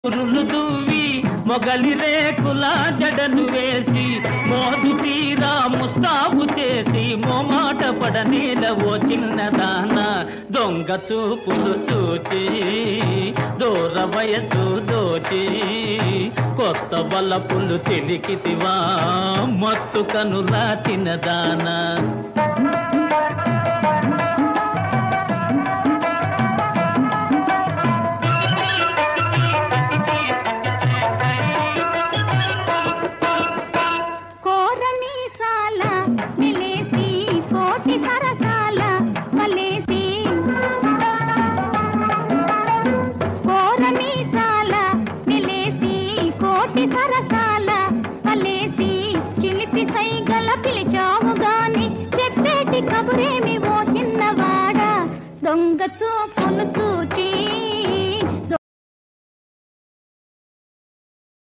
పురులు దువ్వి మొగలి రేకుల జడను వేసి మోదు తీరా ముస్తాబు చేసి మోమాట పడనేల ఓ చిన్నదాన దొంగ చూపులు చూచి దూర వయసు దోచి కొత్త బలపులు తెలికితివా మత్తు కనులా చిన్నదాన కబురేమి ఓ చిన్నవాడా దొంగ చూపులు